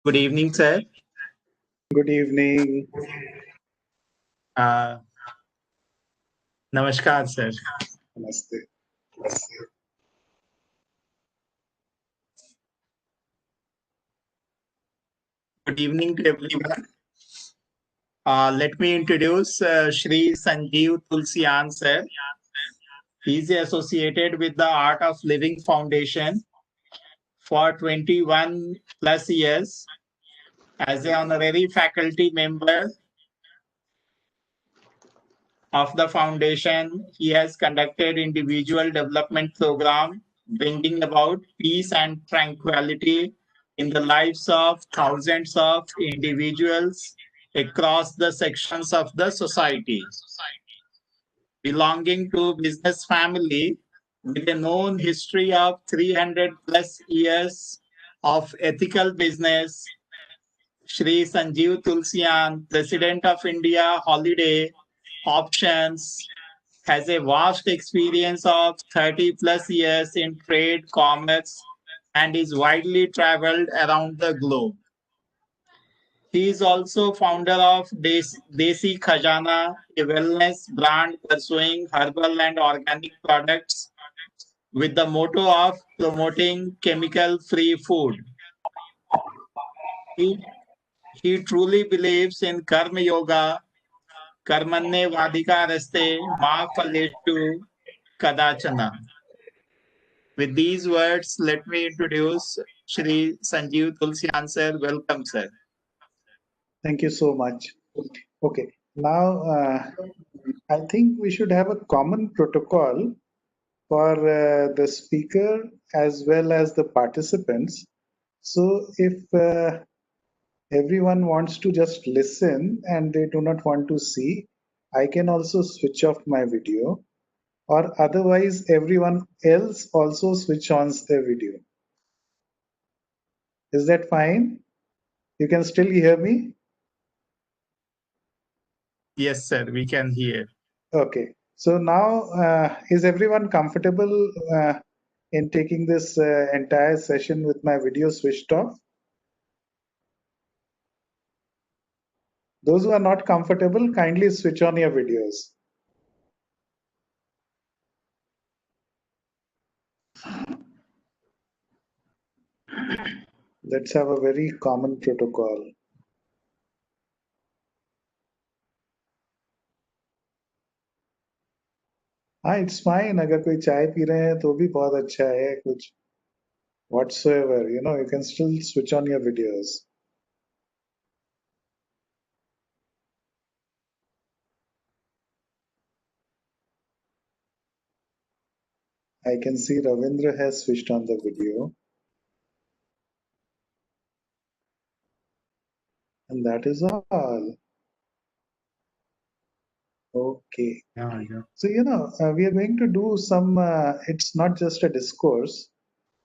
Good evening, sir. Good evening. Uh, Namaskar, sir. Namaste. Good evening to everyone. Let me introduce Shri Sanjeev Tulsian, sir. He is associated with the Art of Living Foundation for 21 plus years as an honorary faculty member of the foundation. He has conducted individual development program bringing about peace and tranquility in the lives of thousands of individuals across the sections of the society. Belonging to business family with a known history of 300 plus years of ethical business, Shri Sanjeev Tulsian, President of India Holiday Options, has a vast experience of 30 plus years in trade, commerce, and is widely traveled around the globe. He is also founder of Desi Khajana, a wellness brand pursuing herbal and organic products with the motto of promoting chemical-free food. He, he truly believes in Karma Yoga, Karmanne Vadika Raste, Ma Phaleshu Kadachana. With these words, let me introduce Shri Sanjeev Tulsian, sir. Welcome, sir. Thank you so much. Okay, now I think we should have a common protocol for the speaker as well as the participants. So if everyone wants to just listen and they do not want to see, I can also switch off my video, or otherwise everyone else also switch on their video. Is that fine? You can still hear me? Yes, sir, we can hear. Okay. So now, is everyone comfortable in taking this entire session with my video switched off? Those who are not comfortable, kindly switch on your videos. Let's have a very common protocol. हाँ, it's fine. अगर कोई चाय P रहे हैं तो भी बहुत अच्छा है कुछ whatsoever. You can still switch on your videos. I can see Ravindra has switched on the video. And that is all. Okay. Yeah. So, we are going to do some, it's not just a discourse.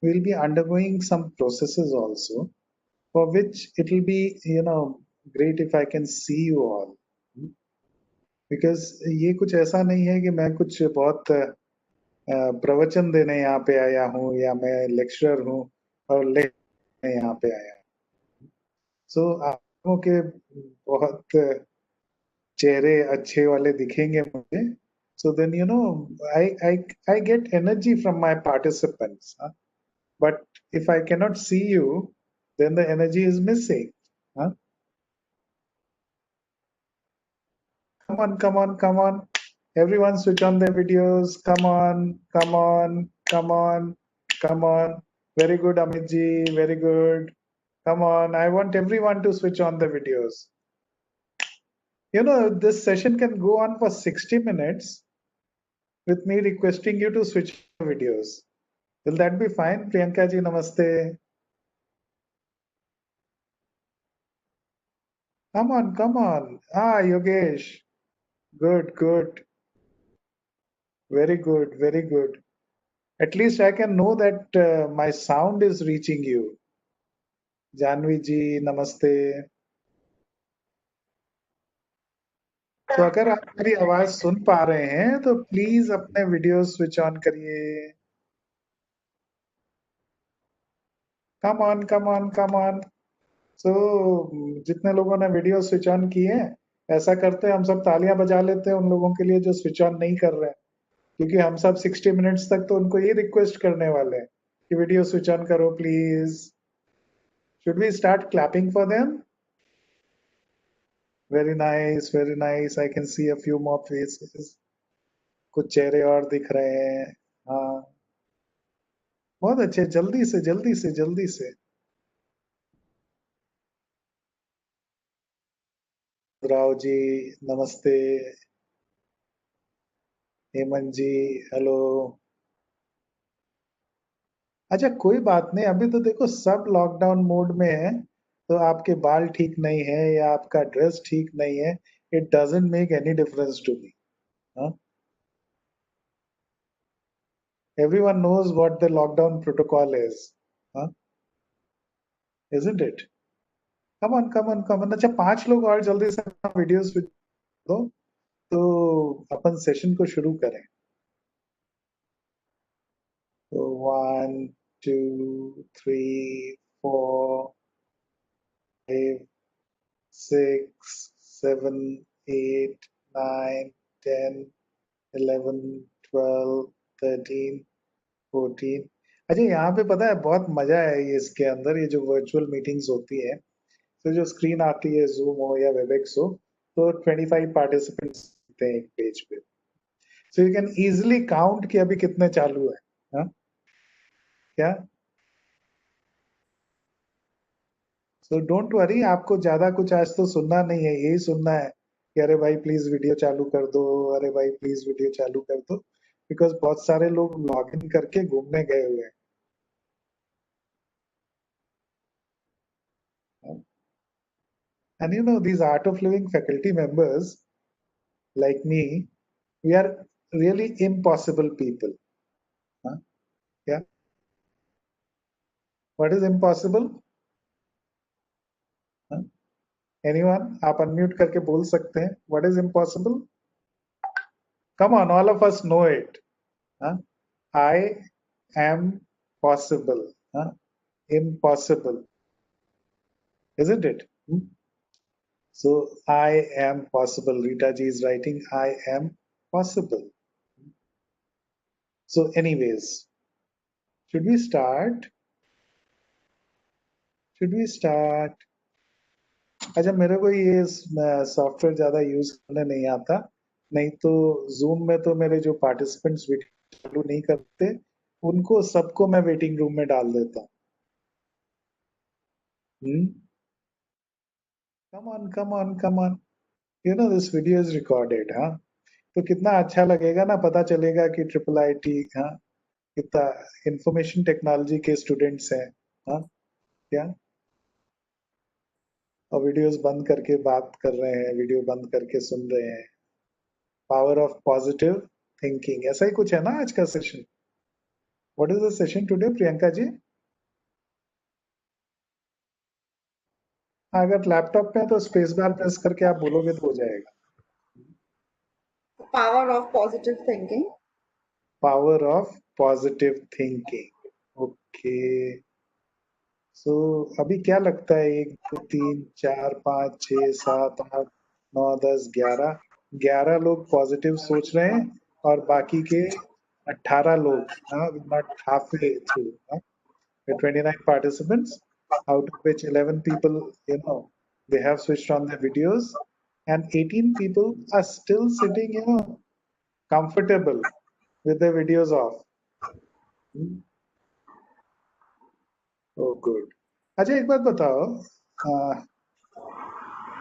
We'll be undergoing some processes also, for which it will be, great if I can see you all. Because ये कुछ ऐसा नहीं है कि मैं कुछ बहुत प्रवचन देने यहाँ पे आया हूँ या मैं लेक्चरर हूँ और लेक्चर यहाँ पे आया हूँ. सो आप लोगों के बहुत चेहरे अच्छे वाले दिखेंगे मुझे. So then, I get energy from my participants. Huh? But if I cannot see you, then the energy is missing. Huh? Come on, come on, come on. Everyone switch on their videos. Come on, come on, come on, come on. Very good, Amitji. Very good. Come on. I want everyone to switch on the videos. This session can go on for 60 minutes with me requesting you to switch videos. Will that be fine? Priyanka ji, namaste. Come on, come on. Yogesh. Good, good. Very good, very good. At least I can know that my sound is reaching you. Janvi ji, namaste. तो अगर आप मेरी आवाज सुन पा रहे हैं तो please अपने वीडियो स्विच ऑन करिए. Come on, come on, come on. सो जितने लोगों ने वीडियो स्विच ऑन किए हैं, ऐसा करते हैं हम सब तालियां बजा लेते हैं उन लोगों के लिए जो स्विच ऑन नहीं कर रहे हैं, क्योंकि हम सब 60 मिनट्स तक तो उनको ये रिक्वेस्ट करने वाले हैं कि वीडियो स्विच ऑन करो please. Should we start clapping for them? Very nice, very nice. I can see a few more faces. कुछ चेहरे और दिख रहे हैं. हाँ, बहुत अच्छे. जल्दी से जल्दी से जल्दी से. राव जी नमस्ते. हेमंत जी हेलो. अच्छा कोई बात नहीं, अभी तो देखो सब लॉकडाउन मोड में है, तो आपके बाल ठीक नहीं है या आपका ड्रेस ठीक नहीं है, it doesn't make any difference to me. Everyone knows what the lockdown protocol is, huh? Isn't it? Come on, come on, come on. अच्छा 5 लोग और जल्दी से वीडियोस दो, तो अपन सेशन को शुरू करें. तो 1 2 3 4 5 6 7 8 9 10 11 12 13 14. अच्छा यहाँ पे पता है बहुत मजा है ये इसके अंदर, ये जो वर्चुअल मीटिंग्स होती है, तो जो स्क्रीन आती है जूम हो या वेबएक्स हो, तो 25 पार्टिसिपेंट्स हैं एक पेज पे, so you can easily count कि अभी कितने चालू है. हाँ क्या? सो डोंट वरी, आपको ज्यादा कुछ आज तो सुनना नहीं है, यही सुनना है कि अरे भाई प्लीज वीडियो चालू कर दो, अरे भाई प्लीज वीडियो चालू कर दो, बिकॉज बहुत सारे लोग लॉग इन करके घूमने गए हुए हैं. And you know these art of living faculty members like me, we are really impossible people. Huh? Yeah. What is impossible? Huh? Anyone? आप अनम्यूट करके बोल सकते हैं. What is impossible? Come on, all of us know it. Huh? I am possible. Huh? Impossible, isn't it? Hmm? So I am possible. Rita ji is writing, I am possible. So, anyways, should we start? Should we start? अच्छा मेरे को ये software ज्यादा use करने नहीं आता, नहीं तो जूम में तो मेरे जो पार्टिसिपेंट्स चालू नहीं करते उनको सबको मैं वेटिंग रूम में डाल देता हूँ. Come on come on come on. You know this video is recorded. हाँ, तो कितना अच्छा लगेगा ना, पता चलेगा कि ट्रिपल आई टी, हाँ, कितना इंफॉर्मेशन टेक्नोलॉजी के स्टूडेंट्स हैं. हाँ क्या? और वीडियोस बंद करके बात कर रहे हैं, वीडियो बंद करके सुन रहे हैं. पावर ऑफ पॉजिटिव थिंकिंग, ऐसा ही कुछ है ना आज का session. What is the session today Priyanka ji? अगर लैपटॉप पे है तो स्पेस बार प्रेस करके आप बोलोगे तो हो जाएगा. Power of positive thinking. Power of positive thinking. Okay. So अभी क्या लगता है, 1 2 3 4 5 6 7 8 9 10 11, 11 लोग पॉजिटिव सोच रहे हैं और बाकी के 18 लोग, not half way through. 29 participants, out of which 11 people, they have switched on their videos, and 18 people are still sitting, comfortable with their videos off. Oh, good. अच्छा एक बात बताओ,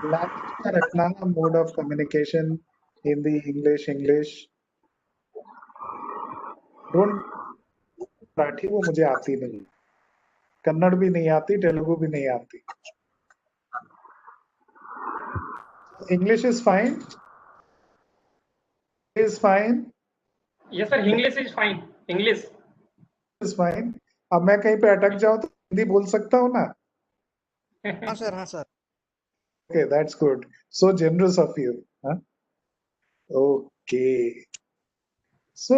लैंग्वेज का रखना ना, mode of communication, Hindi English don't. Marathi वो मुझे आती नहीं, कन्नड़ भी नहीं आती, तेलुगु भी नहीं आती. English is fine, is fine. Yes, sir. English is fine. English. Is fine. अब मैं कहीं पे अटक जाऊं तो हिंदी बोल सकता हूँ ना? हाँ सर, हाँ sir. Okay, that's good. So generous of you. Huh? Okay. So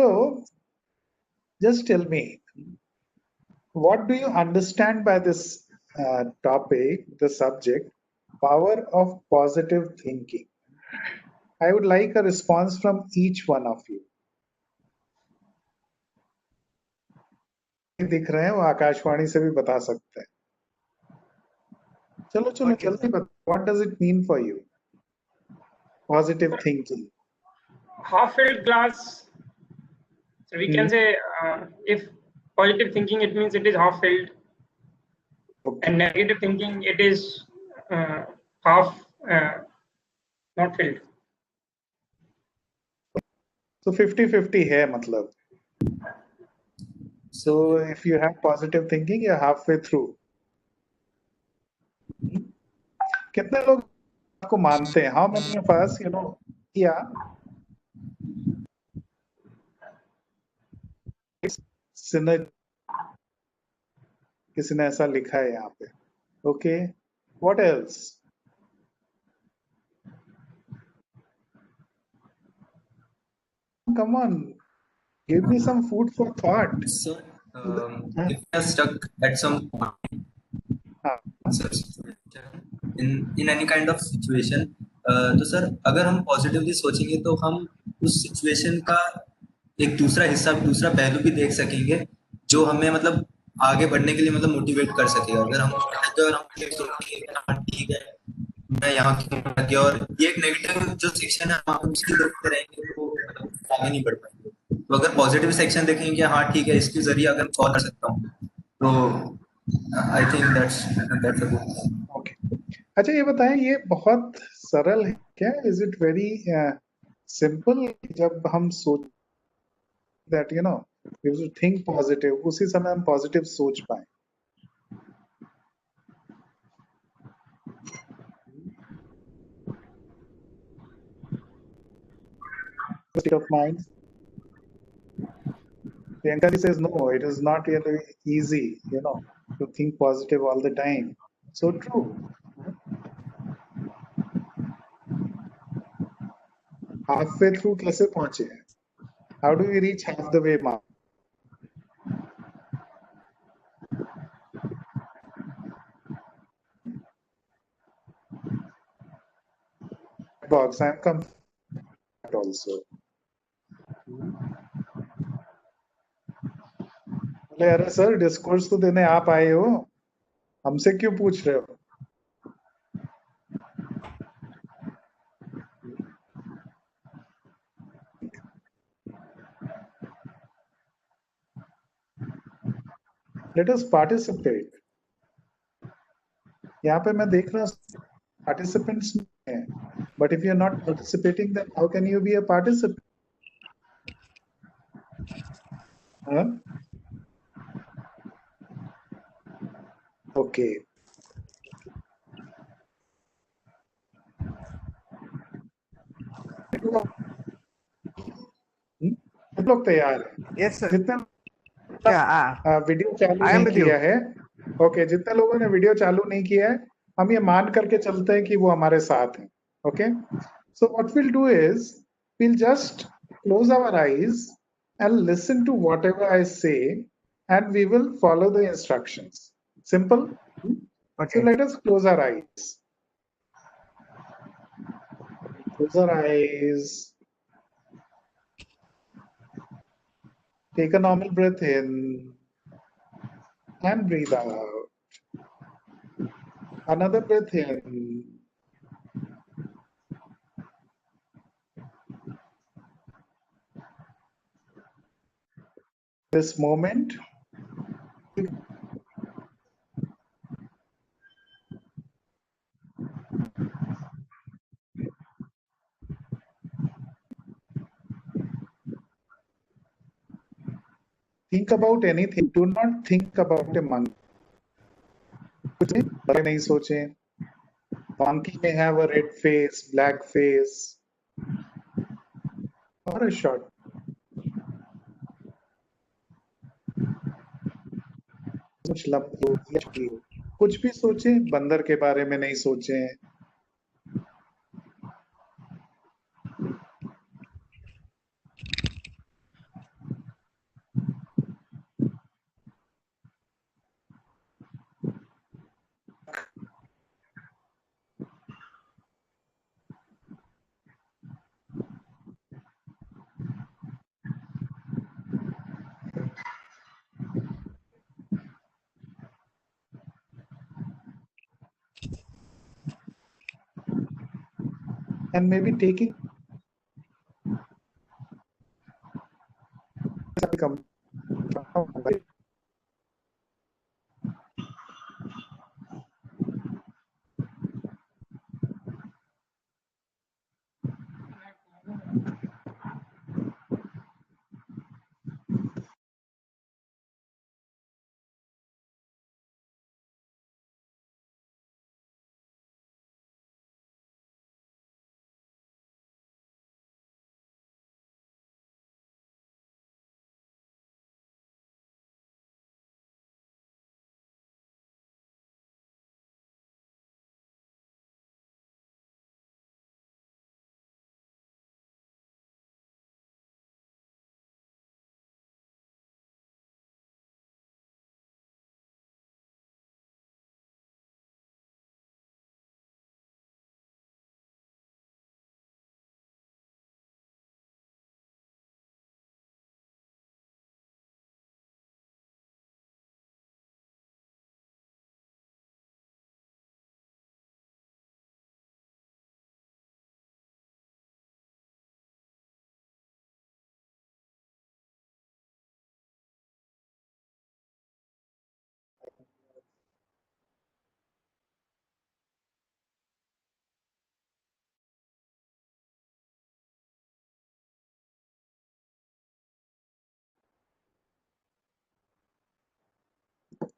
just tell me, what do you understand by this topic, the subject, power of positive thinking. I would like a response from each one of you. दिख रहे हैं वो आकाशवाणी से भी बता सकते हैं. चलो चलो Okay, जल्दी बता. What does it mean for you? Positive thinking. Half-filled glass. So we can say if positive thinking, it means it is half-filled, Okay. and negative thinking, it is half not filled. So 50-50 है मतलब. So if you have positive thinking, you're halfway through. कितने लोग आपको मानते हैं? How many of us, yeah, synergy. किसी ने ऐसा लिखा है यहाँ पे. Okay, what else? Come on, give me some food for thought. So, if we are stuck at some point in any kind of situation, तो सर अगर हम पॉजिटिवली सोचेंगे तो हम उस सिचुएशन का एक दूसरा हिस्सा, दूसरा पहलू भी देख सकेंगे जो हमें मतलब आगे बढ़ने के लिए मतलब मोटिवेट कर सकेगा. अगर हम और हम सोचेंगे ठीक है मैं यहाँ क्यों लग गया, और ये एक नेगेटिव जो सेक्शन है हम उसकी देखते रहेंगे तो आगे नहीं बढ़ पाएंगे. तो अगर पॉजिटिव सेक्शन देखेंगे हाँ ठीक है इसके जरिए अगर सॉल्व कर सकता हूँ तो I think that's a good. Okay. अच्छा ये बताएं, ये बहुत सरल है क्या? Is it very simple? जब हम सोच that you should think positive, उसी समय हम पॉजिटिव सोच पाए. State of mind. Priyanka ji says no, it is not really easy, to think positive all the time. So true. Halfway through कैसे पहुंचे? How do we reach half the way mark? Box, I am comfortable also. बोले अरे sir discourse तो देने आप आए हो, हमसे क्यों पूछ रहे हो? Let us participate. यहाँ पे मैं देख रहा हूँ participants हैं, but if you are not participating, then how can you be a participant? Huh? Okay. सब लोग तैयार हैं? yes sir. जितने Yeah, वीडियो चालू I am नहीं with you. किया है, ओके, जितने लोगों ने वीडियो चालू नहीं किया है, हम ये मान करके चलते हैं कि वो हमारे साथ हैं. Okay, so what will do is we'll just close our eyes and listen to whatever I say, and we will follow the instructions. Simple. Okay. So let us close our eyes. Close our eyes. Take a normal breath in and breathe out. Another breath in. This moment, think about anything. Do not think about a monkey. कुछ नहीं सोचें. Monkey may have a red face, black face, or a short. कुछ भी सोचें, बंदर के बारे में नहीं सोचें. and maybe taking become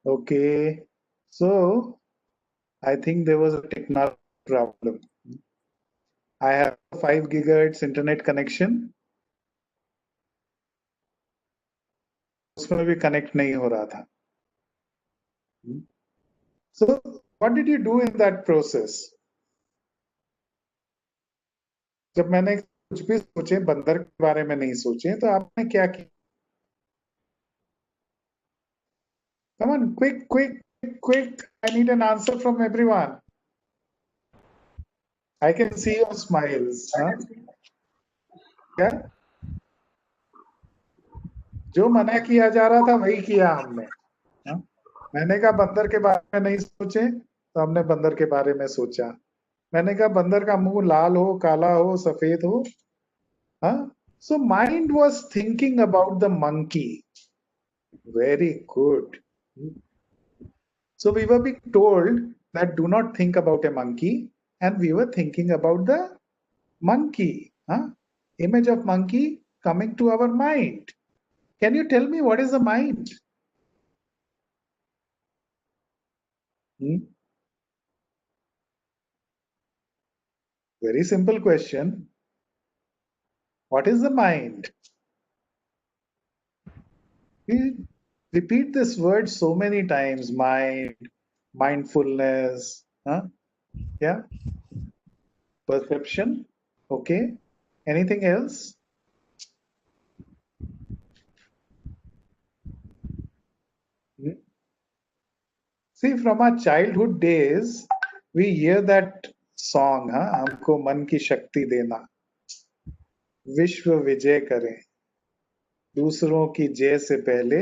okay. So I think there was a technical problem. I have 5 gigahertz internet connection. उसमें भी connect नहीं हो रहा था. So what did you do in that process? जब मैंने कुछ भी सोचे बंदर के बारे में नहीं सोचे तो आपने क्या किया? Come on, quick, quick, quick. I need an answer from everyone. I can see your smiles. Huh? क्या? जो मना किया जा रहा था वही किया हमने. हाँ? मैंने कहा बंदर के बारे में नहीं सोचे तो हमने बंदर के बारे में सोचा. मैंने कहा बंदर का मुंह लाल हो, काला हो, सफेद हो. हाँ? So mind was thinking about the monkey. Very good. So we were being told that do not think about a monkey, and we were thinking about the monkey. Huh? Image of monkey coming to our mind. Can you tell me what is the mind? Very simple question. What is the mind? We repeat this word so many times. Mind, mindfulness. Huh? Yeah. Perception. Okay. Anything else? See, from our childhood days, we hear that song, हमको मन की शक्ति देना, विश्व विजय करें, दूसरों की जय से पहले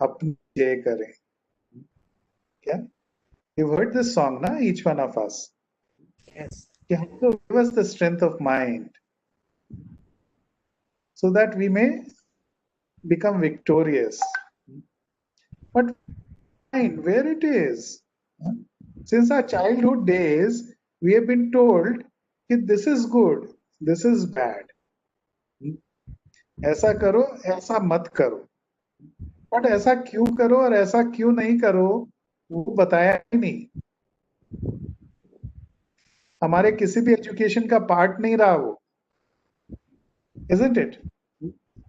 अपनी जय करें. क्या? You've heard this song, na? Each one of us. Yes. हमको give us the strength of mind, so that we may become victorious. But mind, where it is? Since our childhood days, we have been told that this is good, this is bad. ऐसा करो, ऐसा मत करो. But ऐसा क्यों करो और ऐसा क्यों नहीं करो वो बताया ही नहीं. हमारे किसी भी एजुकेशन का पार्ट नहीं रहा वो. Isn't it?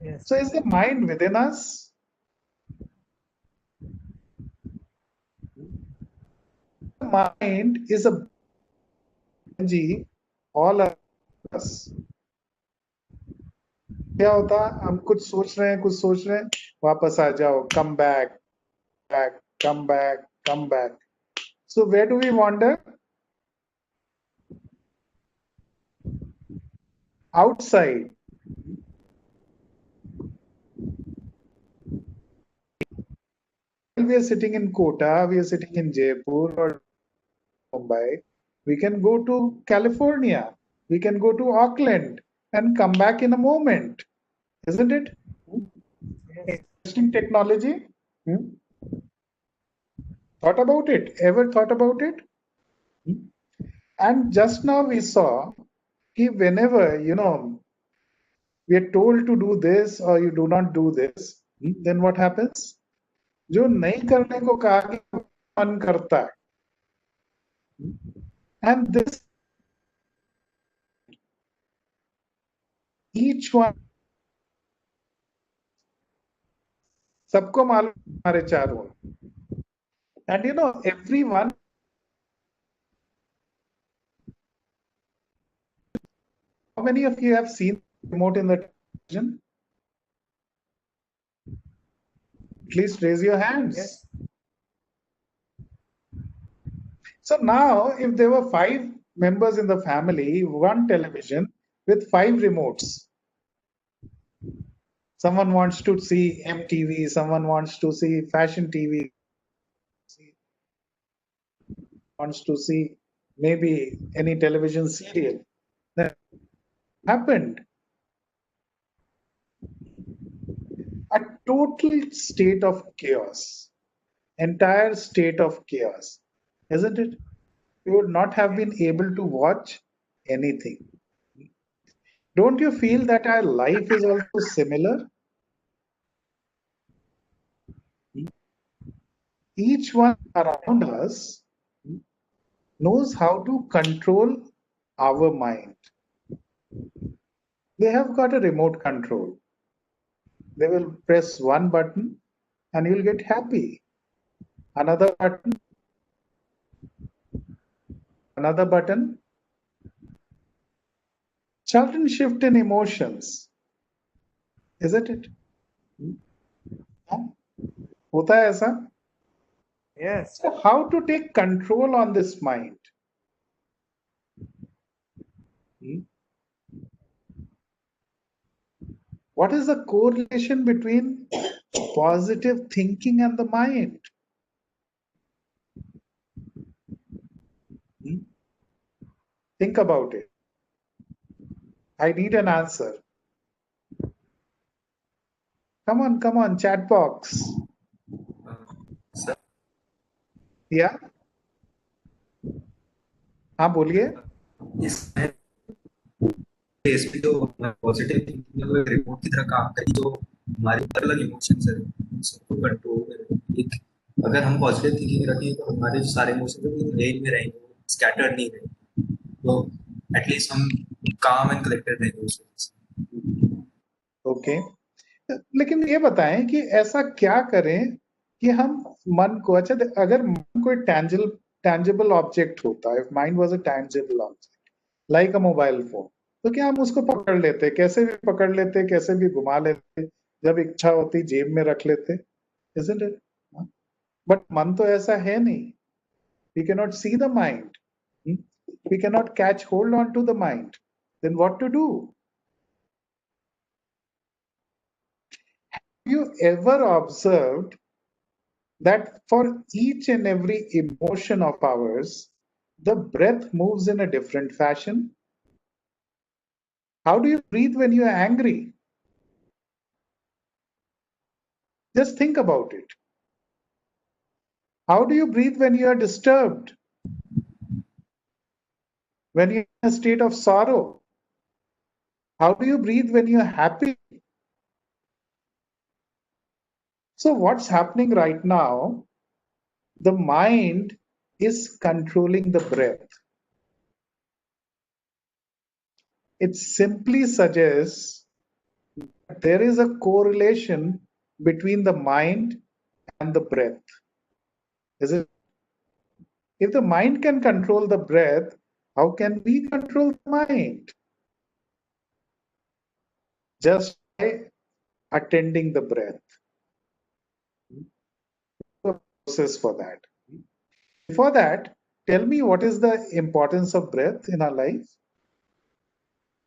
Yes. So is the mind within us? The mind is a energy all of us. क्या होता, हम कुछ सोच रहे हैं, वापस आ जाओ, come back, come back. So where do we wander? Outside. While we are sitting in Kota, we are sitting in Jaipur or Mumbai, we can go to California, We can go to Auckland and come back in a moment, isn't it? Interesting technology. Thought about it? Ever thought about it? And just now we saw that whenever we are told to do this or you do not do this, then what happens? जो नहीं करने को कहा गया मन करता है. And this each one सबको मालूम हमारे चारों. And everyone, how many of you have seen the remote in the television? Please raise your hands. Yes. So now, if there were 5 members in the family, one television with 5 remotes. Someone wants to see MTV, someone wants to see fashion TV, wants to see maybe any television serial. That happened. A total state of chaos, entire state of chaos, isn't it? You would not have been able to watch anything. Don't you feel that our life is also similar? Each one around us knows how to control our mind. They have got a remote control. They will press one button and you'll get happy. Another button, another button. Sudden shift in emotions, isn't it? होता है ऐसा? Yes. So how to take control on this mind? What is the correlation between positive thinking and the mind? Think about it. I need an answer. Come on, chat box. Sir, Yeah? हाँ बोलिए. इसमें case में जो positive thinking है वो एक remote की तरह काम करी जो हमारे अलग अलग इमोशंस है सबको कंट्रोल करे. एक अगर हम पॉजिटिव थिंकिंग रखें तो हमारे जो सारे इमोशंस है वो रेंज में रहेंगे, स्कैटर्ड नहीं रहेंगे, तो एटलीस्ट हम काम एंड कलेक्टेड रहेंगे उस वजह से. ओके. लेकिन ये बताएं कि ऐसा क्या करें कि हम मन को, अच्छा अगर मन कोई tangible ऑब्जेक्ट होता है, if mind was a tangible object like a mobile phone, तो क्या हम उसको पकड़ लेते, कैसे भी पकड़ लेते, कैसे भी घुमा लेते, जब इच्छा होती जेब में रख लेते, isn't it? बट मन तो ऐसा है नहीं. We cannot see the mind. We cannot catch hold on to the mind. Then what to do? Have you ever observed that for each and every emotion of ours, the breath moves in a different fashion? How do you breathe when you are angry? Just think about it. How do you breathe when you are disturbed? When you're in a state of sorrow? How do you breathe when you're happy? So what's happening right now? The mind is controlling the breath. It simply suggests that there is a correlation between the mind and the breath. Is it? If the mind can control the breath, how can we control the mind? Just by attending the breath. The process for that. Before that, tell me, what is the importance of breath in our life?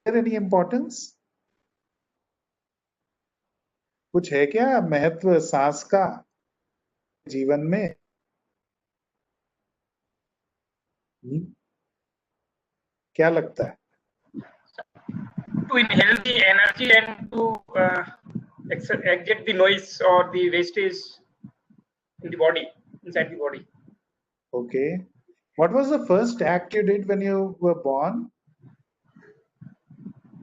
Is there any importance? कुछ है क्या महत्व सांस का जीवन में? क्या लगता है? to inhale the energy and to exit the noise or the wastage in the body, inside the body. Okay. What was the first act you did when you were born?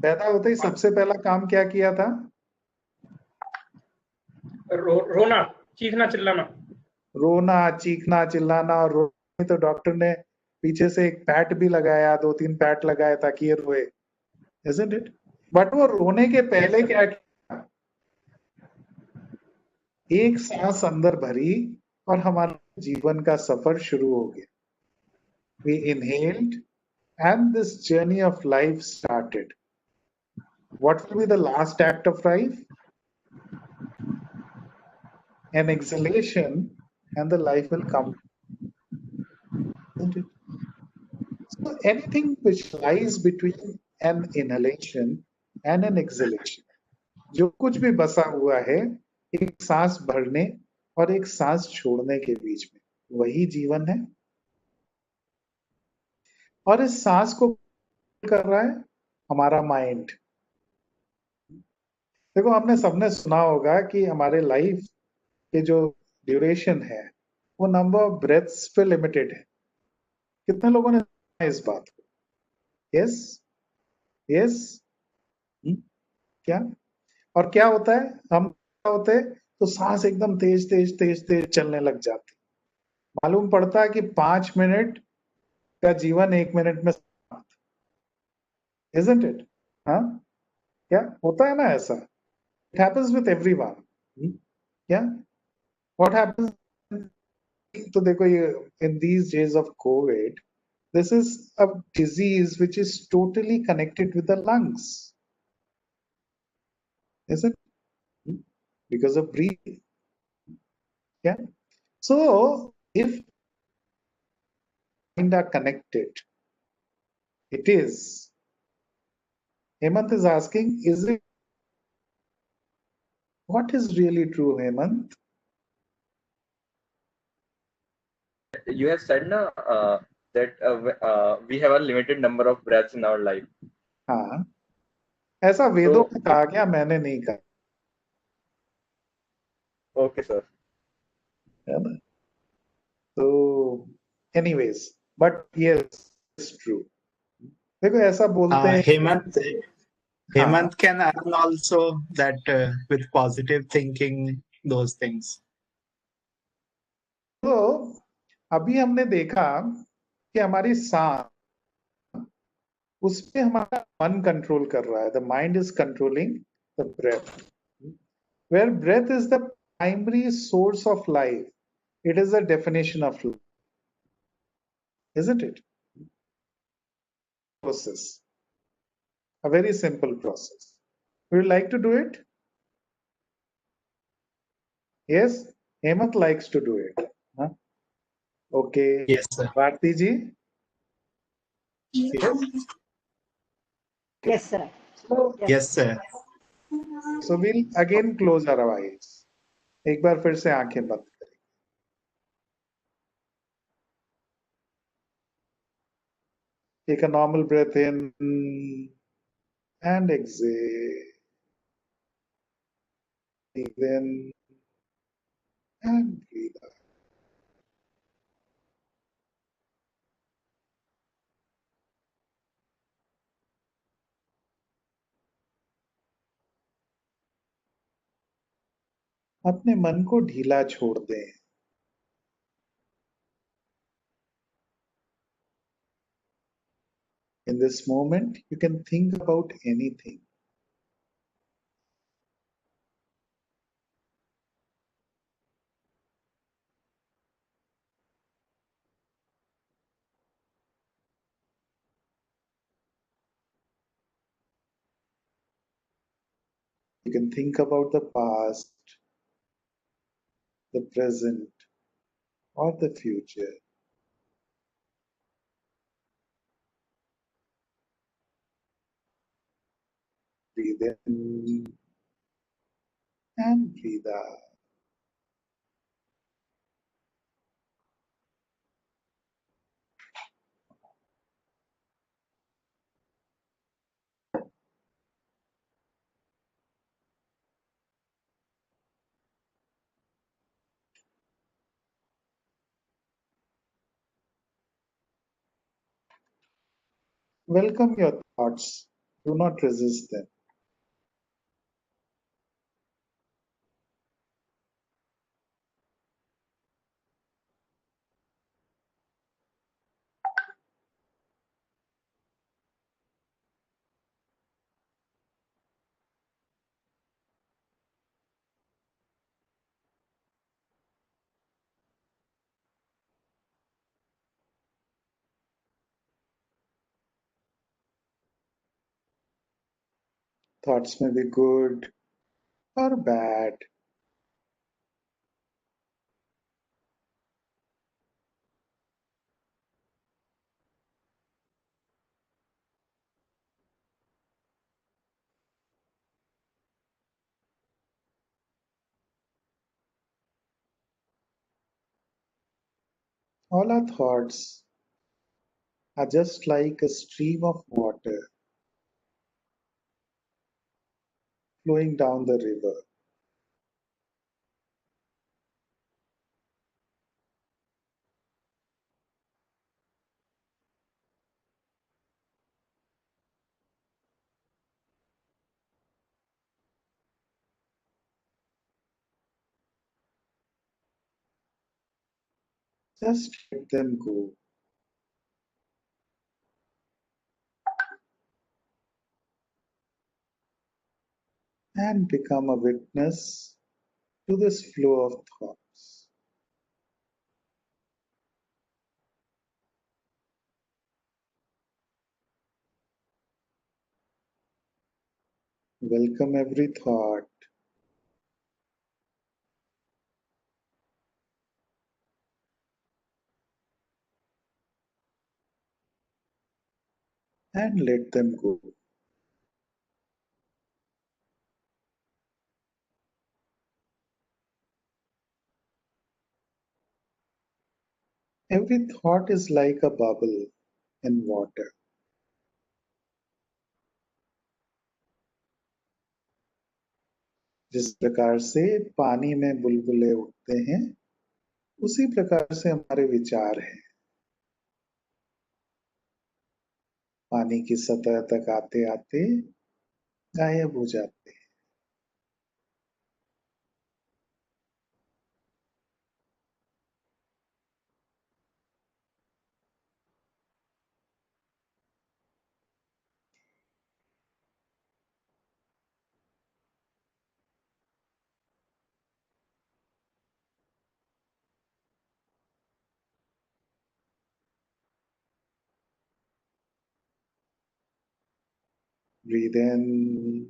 पैदा होते ही सबसे पहला काम क्या किया था? रोना, चीखना, चिल्लाना. रोना, चीखना, चिल्लाना. और रोने तो डॉक्टर ने पीछे से एक पैट भी लगाया, 2-3 पैट लगाया ताकि ये रोए. Isn't it? बट वो रोने के पहले क्या किया? एक सांस अंदर भरी और हमारा जीवन का सफर शुरू हो गया. We inhaled and this journey of life started. What will be the last act of life? An exhalation and the life will come. Isn't it? So anything which lies between an inhalation and an exhalation, जो कुछ भी बसा हुआ है एक सांस भरने और एक सांस छोड़ने के बीच में, वही जीवन है. और इस सांस को कर रहा है हमारा माइंड. देखो, हमने सबने सुना होगा कि हमारे लाइफ के जो ड्यूरेशन है वो नंबर ऑफ ब्रेथ्स पे लिमिटेड है. कितने लोगों ने सुना है इस बात को? Yes, yes. क्या? और क्या होता है, हम क्या होते हैं तो सांस एकदम तेज तेज तेज तेज चलने लग जाती. मालूम पड़ता है कि 5 मिनट का जीवन 1 मिनट में. Isn't it? हाँ, क्या होता है ना ऐसा? It happens with everyone. क्या? What happens? तो देखो, ये in these days of COVID, this is a disease which is totally connected with the lungs. Isn't it? Because of breathing. Yeah. So if mind are connected, it is. Hemant is asking, is it? What is really true, Hemant? You have said na that we have a limited number of breaths in our life. हाँ, ऐसा वेदों में कहा गया, मैंने नहीं कहा. Okay, sir. है ना? So, anyways, but yes, it's true. देखो, ऐसा बोलते हैं. Hemant can earn also that with positive thinking, those things. तो अभी हमने देखा कि हमारी सांस, उस पे हमारा मन कंट्रोल कर रहा है. The mind is controlling the breath. Where breath is the primary source of life. It is the definition of life. Isn't it? Process. A very simple process. Would you like to do it? Yes? Hemant likes to do it. Huh? Okay. Yes, sir. Bharti ji? Yes? Yes, sir. Yes, sir. So we'll again close our eyes. एक बार फिर से आंखें बंद करें. Take a normal breath in and exhale. Breathe in and breathe out. अपने मन को ढीला छोड़ दें. In this moment, you can think about anything. You can think about the past, the present, or the future. Breathe in and breathe out. Welcome your thoughts. Do not resist them. Thoughts may be good or bad. All our thoughts are just like a stream of water flowing down the river. Just let them go and become a witness to this flow of thoughts. Welcome every thought and let them go. Every thought is like a bubble in water. जिस प्रकार से पानी में बुलबुले उठते हैं, उसी प्रकार से हमारे विचार हैं। पानी की सतह तक आते आते गायब हो जाते हैं। Breathe in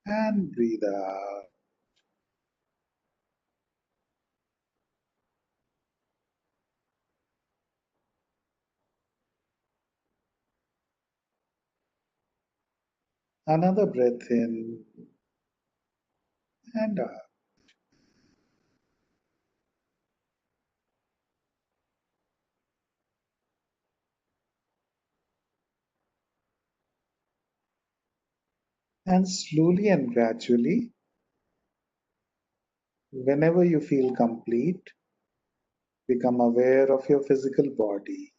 and breathe out. Another breath in and out. And slowly and gradually, whenever you feel complete, become aware of your physical body,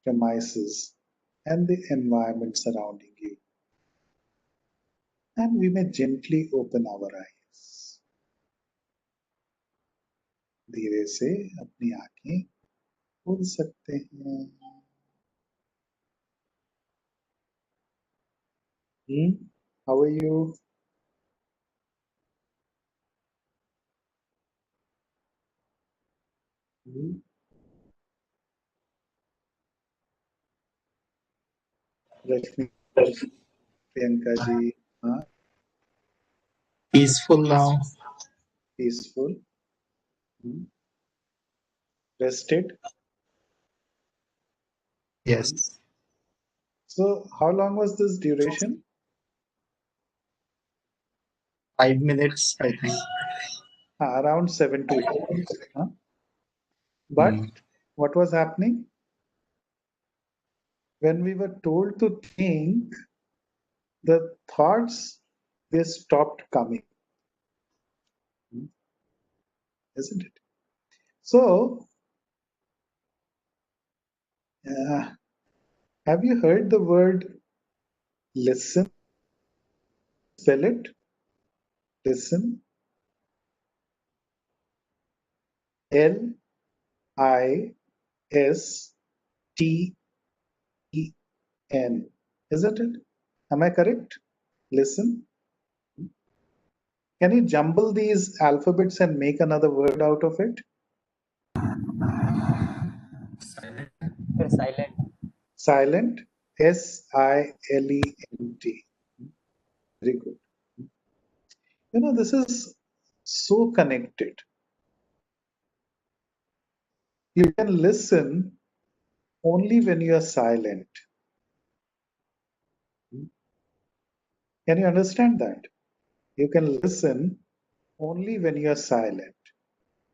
premises, and the environment surrounding you. And we may gently open our eyes. धीरे से अपनी आंखें खोल सकते हैं। How are you? Rashmi, Priyanka ji, Peaceful now. peaceful, rested. Yes. So, how long was this duration? 5 minutes, I think. Around 7 to 8 minutes. But what was happening? When we were told to think, the thoughts, they stopped coming. Isn't it? So, Have you heard the word listen? Spell it. Listen. Listen. Isn't it? Am I correct? Listen. Can you jumble these alphabets and make another word out of it? Silent. Silent. Silent. Silent. Very good. This is so connected. You can listen only when you are silent. Can you understand that? You can listen only when you are silent.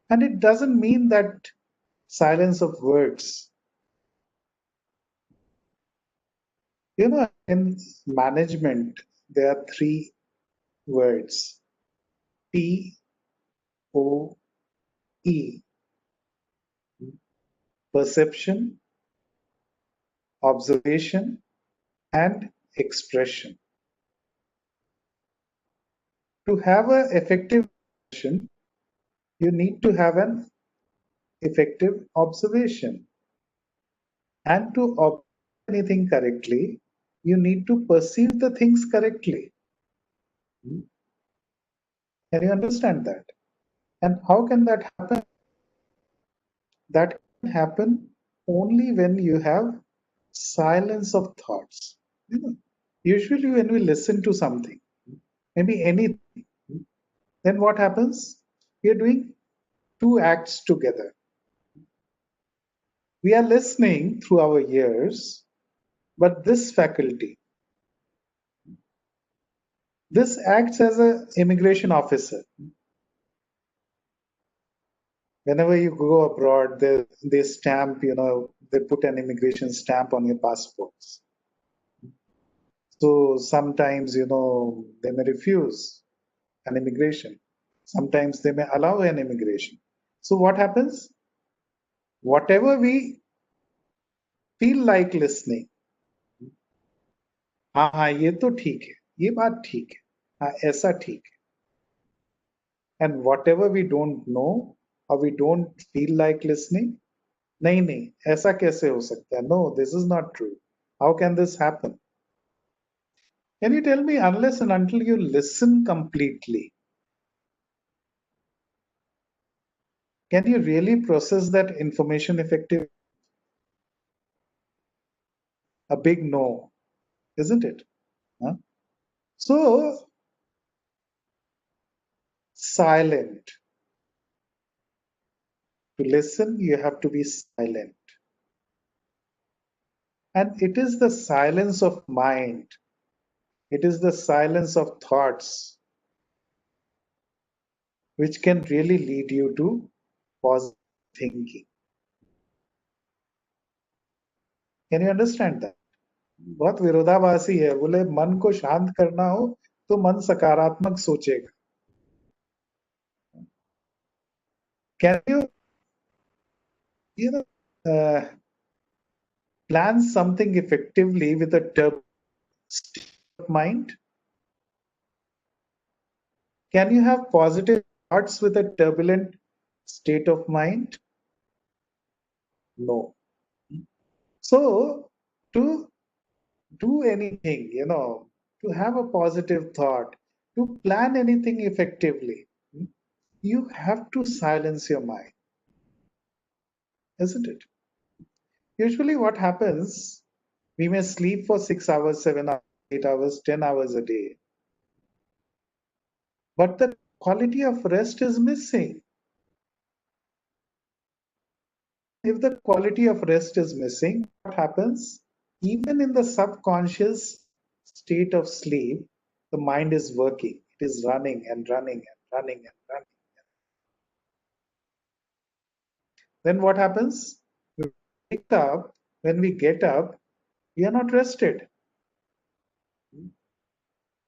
And it doesn't mean that silence of words. In management, there are three words: POE, perception, observation, and expression. To have an effective perception, you need to have an effective observation. And to observe anything correctly, you need to perceive the things correctly. Can you understand that? And how can that happen? That can happen only when you have silence of thoughts. Usually when we listen to something, maybe anything, then what happens? We are doing two acts together. We are listening through our ears, but this faculty, this acts as an immigration officer. Whenever you go abroad, they stamp, they put an immigration stamp on your passports. So sometimes, they may refuse an immigration. Sometimes they may allow an immigration. So what happens? Whatever we feel like listening, हाँ ये तो ठीक है, ये बात ठीक है, हाँ ऐसा ठीक है. And whatever we don't know or we don't feel like listening, नहीं ऐसा कैसे हो सकता है? No, this is not true. How can this happen? Can you tell me, unless and until you listen completely, can you really process that information effectively? A big no, isn't it? Huh? So, silent. To listen, you have to be silent. And it is the silence of mind, it is the silence of thoughts, which can really lead you to positive thinking. Can you understand that? बहुत विरोधाभासी है. बोले मन को शांत करना हो तो मन सकारात्मक सोचेगा. Can you plan something effectively with a turbulent state of mind? Can you have positive thoughts with a turbulent state of mind? No. So to do anything, to have a positive thought, to plan anything effectively, you have to silence your mind, isn't it? Usually what happens, we may sleep for 6 hours, 7 hours, 8 hours, 10 hours a day, but the quality of rest is missing. If the quality of rest is missing, what happens? Even in the subconscious state of sleep, the mind is working. It is running and running and running and running. Then what happens? When we get up, we are not rested.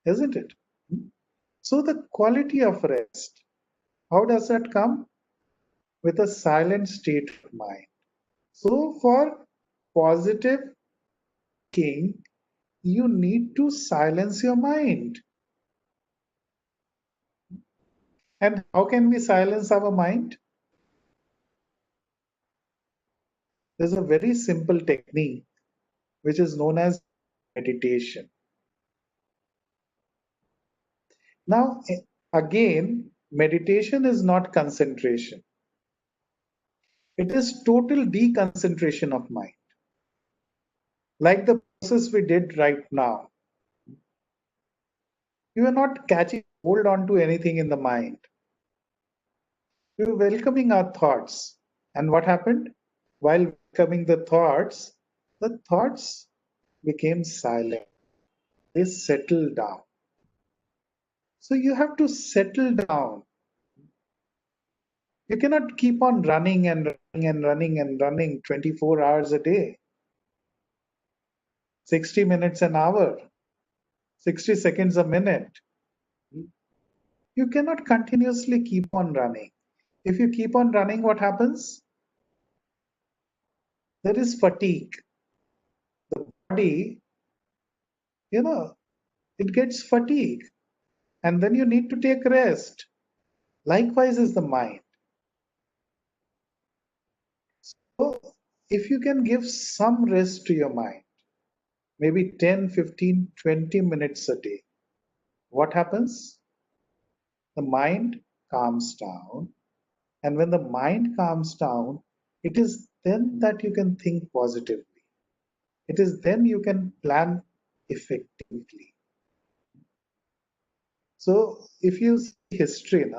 Isn't it? So the quality of rest, how does that come? With a silent state of mind. So for positive thinking, you need to silence your mind. And how can we silence our mind? There's a very simple technique which is known as meditation. Now, again, meditation is not concentration. It is total deconcentration of mind. Like the process we did right now. You are not catching hold on to anything in the mind. You are welcoming our thoughts. And what happened? While welcoming the thoughts became silent. They settled down. So you have to settle down. You cannot keep on running and running and running and running 24 hours a day, 60 minutes an hour, 60 seconds a minute. You cannot continuously keep on running. If you keep on running, what happens? There is fatigue. The body, it gets fatigue. And then you need to take rest. Likewise is the mind. So if you can give some rest to your mind, maybe 10, 15, 20 minutes a day, what happens? The mind calms down. And when the mind calms down, it is then that you can think positively. It is then you can plan effectively. So if you see history,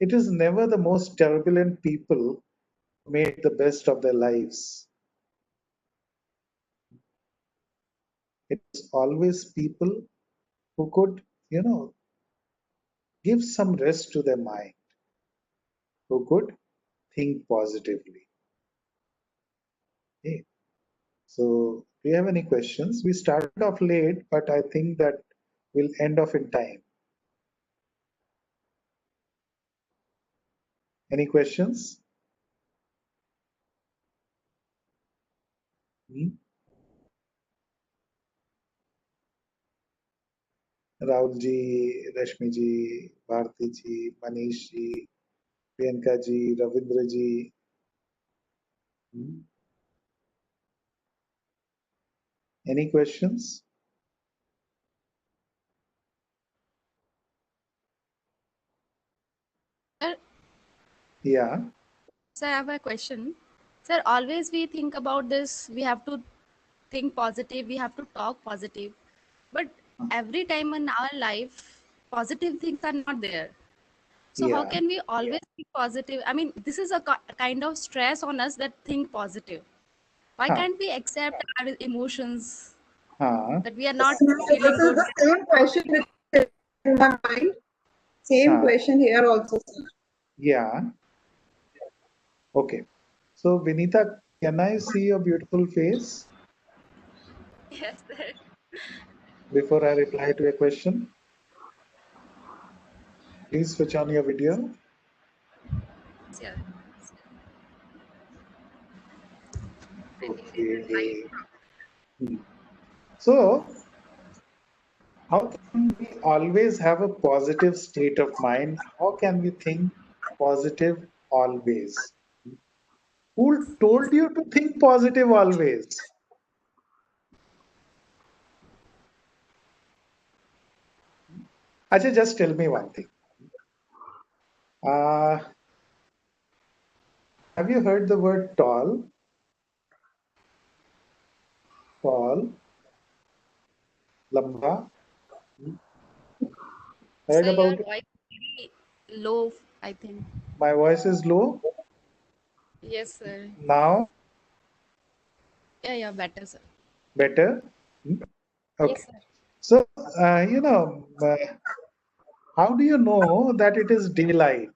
it is never the most turbulent people who made the best of their lives. It's always people who could, give some rest to their mind, who could think positively. Okay. So, do you have any questions? We started off late, but I think that we'll end off in time. Any questions? Rahul ji, Rashmi ji, Bharti ji, Manish ji, Priyanka ji, Ravindra ji. Any questions? Sir, Yeah. sir, I have a question. Sir, always we think about this, we have to think positive, we have to talk positive. But every time in our life, positive things are not there. So how Yeah. can we always be positive? I mean, this is a kind of stress on us that think positive. Why can't we accept our emotions that we are not This feeling is good? the same question which is in my mind. Same question here also, sir. Yeah. Okay. So, Vinita, can I see your beautiful face Yes, sir. before I reply to your question? Please switch on your video. Yeah. Okay. So, how can we always have a positive state of mind? How can we think positive always? Who told you to think positive always? Ajay, just tell me one thing. Have you heard the word tall? Tall, lamba. Heard Sir, your about it? voice is very low, I think. My voice is low. Yes, sir. Now, Yeah, better, sir. better? Okay. Yes, sir. So, how do you know that it is daylight?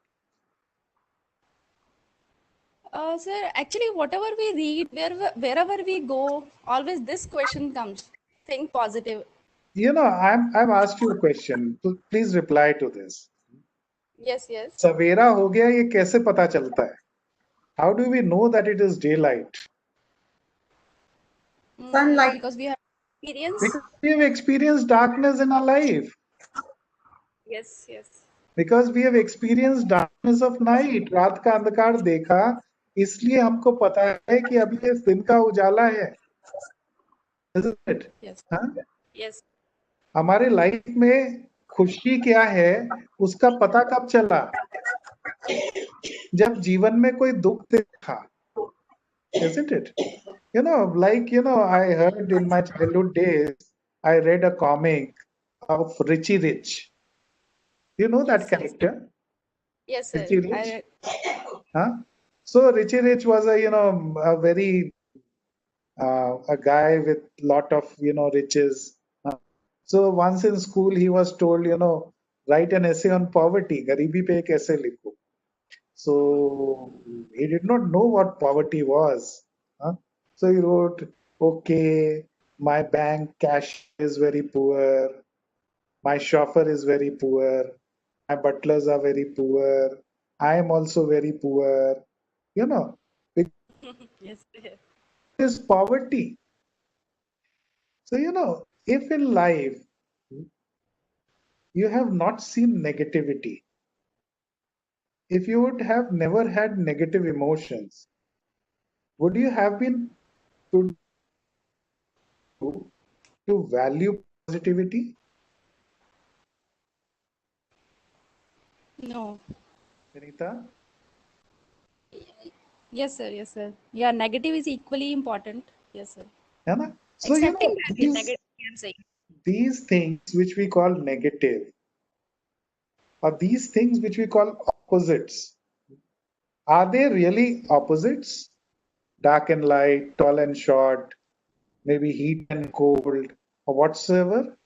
Sir, actually, whatever we read, wherever we go, always this question comes. Think positive. I've asked you a question. Please reply to this. Yes, yes. सवेरा हो गया ये कैसे पता चलता है? How do we know that it is daylight? Sunlight. Because we have experience. Because we have experienced darkness in our life. Yes, yes. Because we have experienced darkness of night. रात का अंधकार देखा, इसलिए हमको पता है कि अभी इस दिन का उजाला है. Isn't it? Yes. हाँ? Yes. हमारे लाइफ में खुशी क्या है उसका पता कब चला? जब जीवन में कोई दुख देखा. Isn't it? I heard in my childhood days, I read a comic of Richie Rich. You know that Yes, yes. character? Yes, sir. Richie Rich? Huh? So Richie Rich was a very a guy with lot of riches. So once in school he was told write an essay on poverty. गरीबी पे एक essay लिखो. So he did not know what poverty was. Huh? So he wrote, okay, my bank cash is very poor. My chauffeur is very poor. My butlers are very poor. I am also very poor. You know, it Yes, sir. is poverty. So, if in life you have not seen negativity, if you would have never had negative emotions, would you have been to value positivity? No. Anita? Yes, sir. Yes, sir. Yeah, negative is equally important. Yes, sir. है ना? So, Accepting that is negative, I'm saying. these things which we call negative, or these things which we call opposites, are they really opposites? Dark and light, tall and short, maybe heat and cold, or whatsoever?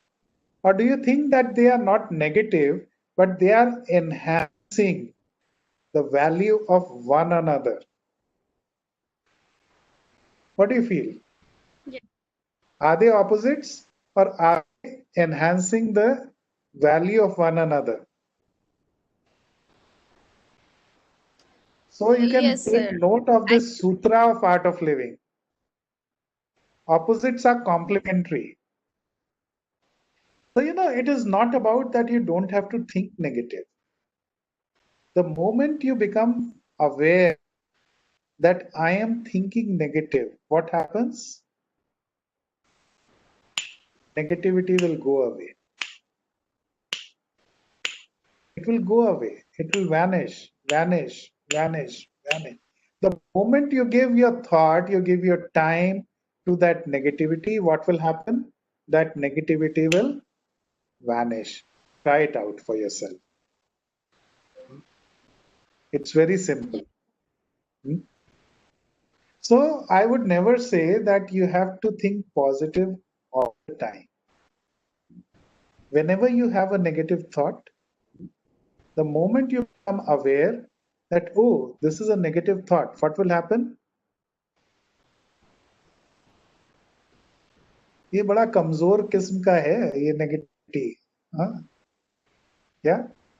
Or do you think that they are not negative, but they are enhancing the value of one another? What do you feel? Yeah. Are they opposites or are they enhancing the value of one another? So you can Yes, take sir. note of this sutra of art of living. Opposites are complementary. So, it is not about that you don't have to think negative. The moment you become aware that I am thinking negative, what happens? Negativity will go away. It will go away. It will vanish, vanish, vanish, vanish. The moment you give your thought, you give your time to that negativity, what will happen? That negativity will vanish. Try it out for yourself. It's very simple. Hmm? So I would never say that you have to think positive all the time. Whenever you have a negative thought, the moment you become aware that, oh, this is a negative thought, what will happen? ये बड़ा कमजोर किस्म का है ये negativity. हाँ क्या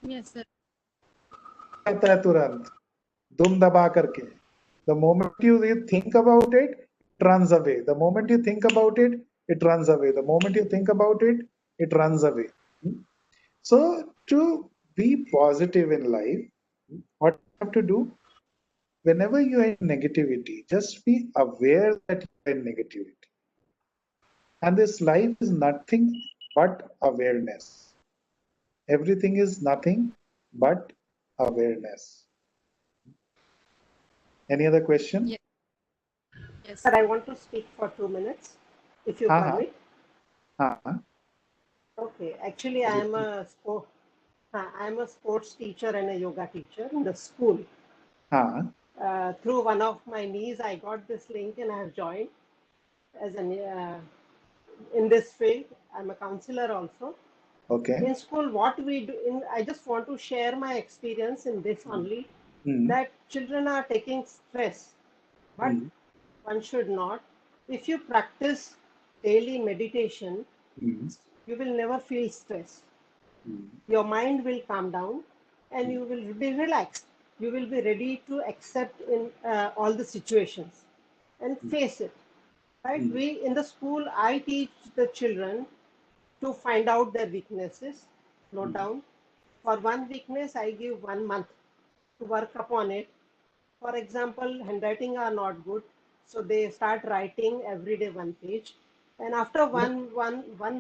Yes, sir. कहता है तुरंत दुम दबा करके. The moment you think about it, it runs away. The moment you think about it, it runs away. The moment you think about it, it runs away. So to be positive in life, what you have to do, whenever you are in negativity, just be aware that you are in negativity. And this life is nothing but awareness. Everything is nothing but awareness. Any other question? Yes. Yes. Sir, I want to speak for 2 minutes, if you हाँ permit. हाँ Okay, actually, I am a sports teacher and a yoga teacher in the school. हाँ Through one of my niece, I got this link and I have joined as in this field. I'm a counselor also. okay. In school, what we do, I just want to share my experience in this only, that children are taking stress, but one should not. If you practice daily meditation, you will never feel stress. Your mind will calm down and you will be relaxed. You will be ready to accept in all the situations and face it. right? We in the school, I teach the children to find out their weaknesses, note down. For one weakness, I give 1 month to work upon it. For example, handwriting are not good, so they start writing every day 1 page, and after one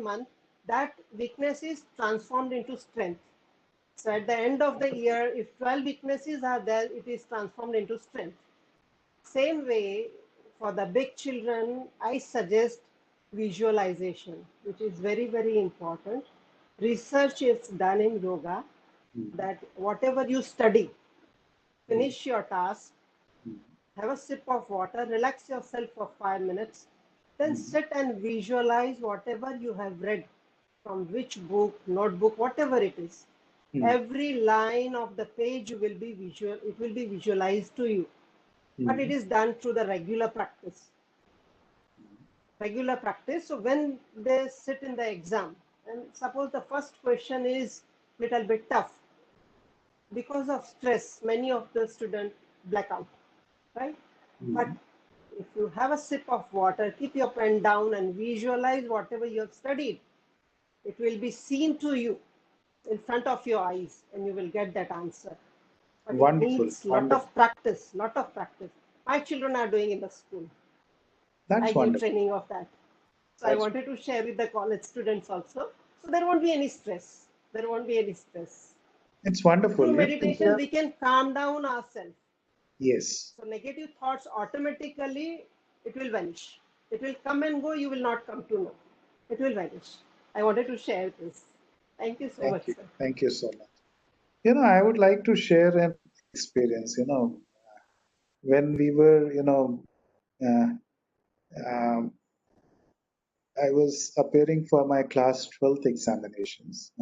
month, that weakness is transformed into strength. So at the end of the year, if 12 weaknesses are there, it is transformed into strength. Same way, for the big children, I suggest visualization, which is very, very important. Research is done in yoga that whatever you study, finish your task, have a sip of water, relax yourself for 5 minutes, then sit and visualize whatever you have read from which book, notebook, whatever it is. Every line of the page will be visual, it will be visualized to you. But it is done through the regular practice. Regular practice. So when they sit in the exam, and suppose the first question is little bit tough, because of stress, many of the students black out, right? But if you have a sip of water, keep your pen down and visualize whatever you have studied, it will be seen to you in front of your eyes and you will get that answer. But Wonderful. it needs lot of practice, lot of practice. My children are doing in the school. That's I give wonderful. training of that. So I wanted to share with the college students also. So there won't be any stress. There won't be any stress. It's wonderful. Through meditation, we can calm down ourselves. Yes. So negative thoughts automatically, it will vanish. It will come and go, you will not come to know. It will vanish. I wanted to share this. Thank you so much, sir. Thank you so much. I would like to share an experience, when we were, I was appearing for my class 12th examinations.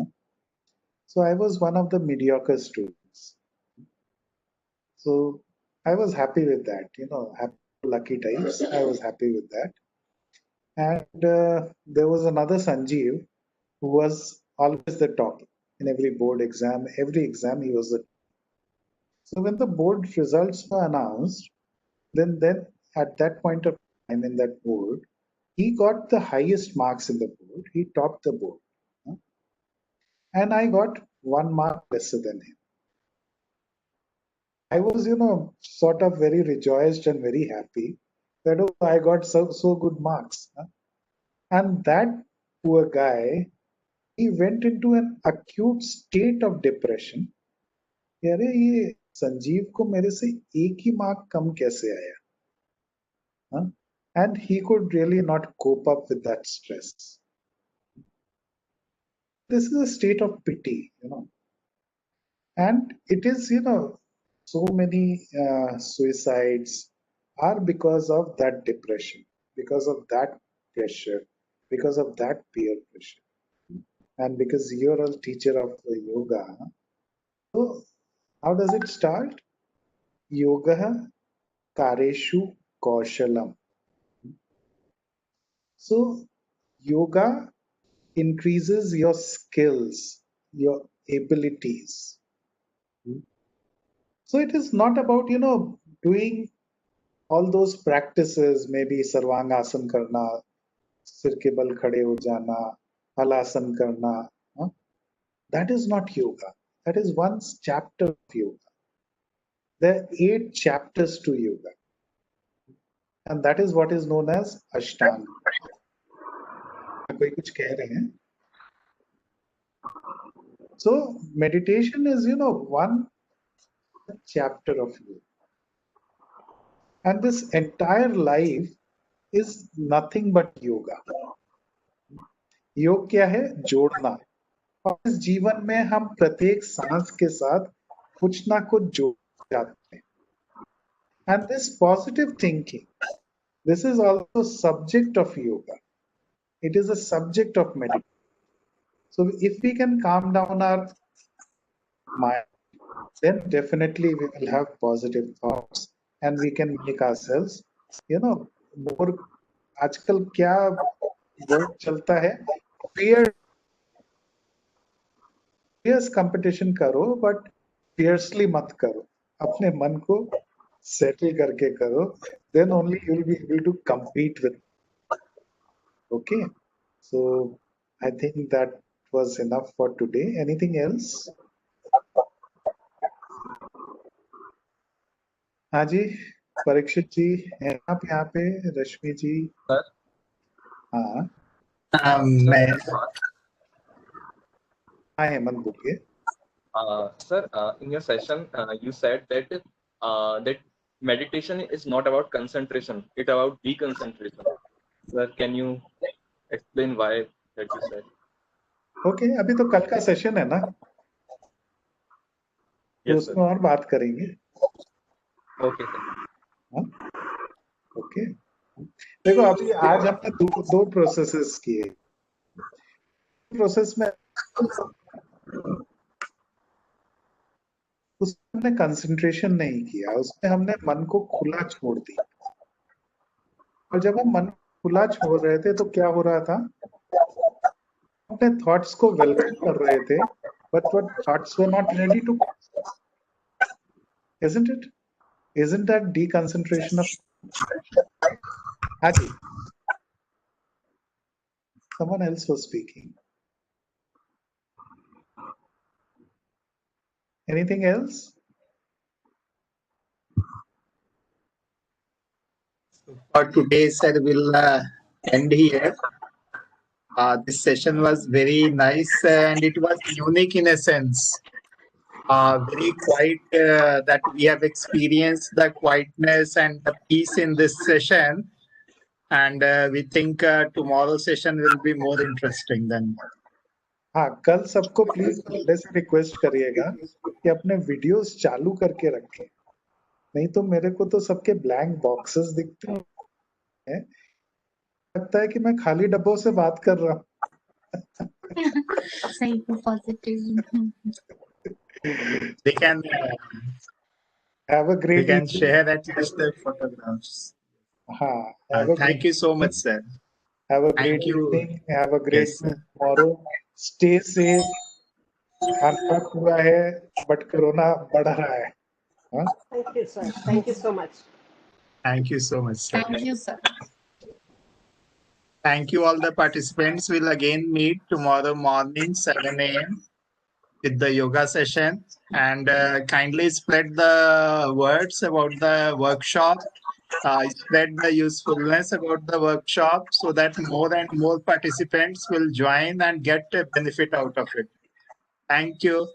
So I was one of the mediocre students. So I was happy with that, happy lucky types. I was happy with that. And there was another Sanjeev who was always the top in every board exam. Every exam he was the top. So when the board results were announced, then at that point of time in that board, he got the highest marks in the board. He topped the board. And I got 1 mark lesser than him. I was, sort of very rejoiced and very happy that I got so good marks. And that poor guy, he went into an acute state of depression. अरे ये संजीव को मेरे से एक ही mark कम कैसे आया? And he could really not cope up with that stress. This is a state of pity, and it is, so many suicides are because of that depression, because of that pressure, because of that peer pressure. And because you're a teacher of yoga, so how does it start? Yoga kareshu kaushalam. So yoga increases your skills, your abilities. So it is not about, doing all those practices, maybe sarvangasana karna, sir ke bal khade ho jana, halasana karna. That is not yoga. That is one chapter of yoga. There are 8 chapters to yoga. And that is what is known as Ashtanga. कोई कुछ कह रहे हैं? So meditation is, one chapter of yoga. And this entire life is nothing but yoga. योग क्या है? जोड़ना. और इस जीवन में हम प्रत्येक सांस के साथ कुछ ना कुछ जोड़ जाते हैं. And this positive thinking, this is also subject of yoga. It is a subject of meditation. So if we can calm down our mind, then definitely we will have positive thoughts and we can make ourselves, more. आजकल क्या word चलता है? Fierce competition करो, but fiercely मत करो. अपने मन को settle करके करो. Then only you will be able to compete with Okay, so I think that was enough for today. Anything else? हाँ जी, परीक्षित जी हैं आप यहाँ पे? रश्मि जी? Sir? हाँ मैं हाँ हेमंत बोलिए. Sir, in your session, you said that that meditation is not about concentration; it's about deconcentration. Sir, can you explain why that you said? Okay, अभी तो कल का सेशन है ना, तो Yes, sir. उसमें और बात करेंगे. Okay, sir. हाँ, ओके. देखो अभी आज हमने दो प्रोसेसेस किए. प्रोसेस में उसमें हमने कंसंट्रेशन नहीं किया, उसमें हमने मन को खुला छोड़ दिया. और जब हम मन को खुला छोड़ रहे थे तो क्या हो रहा था, अपने थॉट्स को वेलकम कर रहे थे, but what thoughts were not ready to. Isn't it? Isn't that deconcentration of? Haji, someone else was speaking. Anything else? for today, sir, we'll end here. This session was very nice and it was unique in a sense. Very quiet that we have experienced the quietness and the peace in this session. And we think tomorrow's session will be more interesting than. हाँ, कल सबको please पहले से request करिएगा कि अपने videos चालू करके रखें, नहीं तो मेरे को तो सबके ब्लैंक बॉक्सेस दिखते हैं, लगता है कि मैं खाली डब्बों से बात कर रहा हूँ. सही positive. They can Have a we great can evening. share at least the photographs. हाँ, have a Thank good you so much, sir. have a Thank great you. evening. Have a great Yes, sir. tomorrow. Stay safe. Unlock हुआ है but corona बढ़ रहा है. हाँ? Thank you, sir. Thank you so much. Thank you so much, sir. Thank you, sir. Thank you, all the participants. We'll again meet tomorrow morning, 7 a.m. with the yoga session. And kindly spread the words about the workshop. Spread the usefulness about the workshop so that more and more participants will join and get a benefit out of it. Thank you.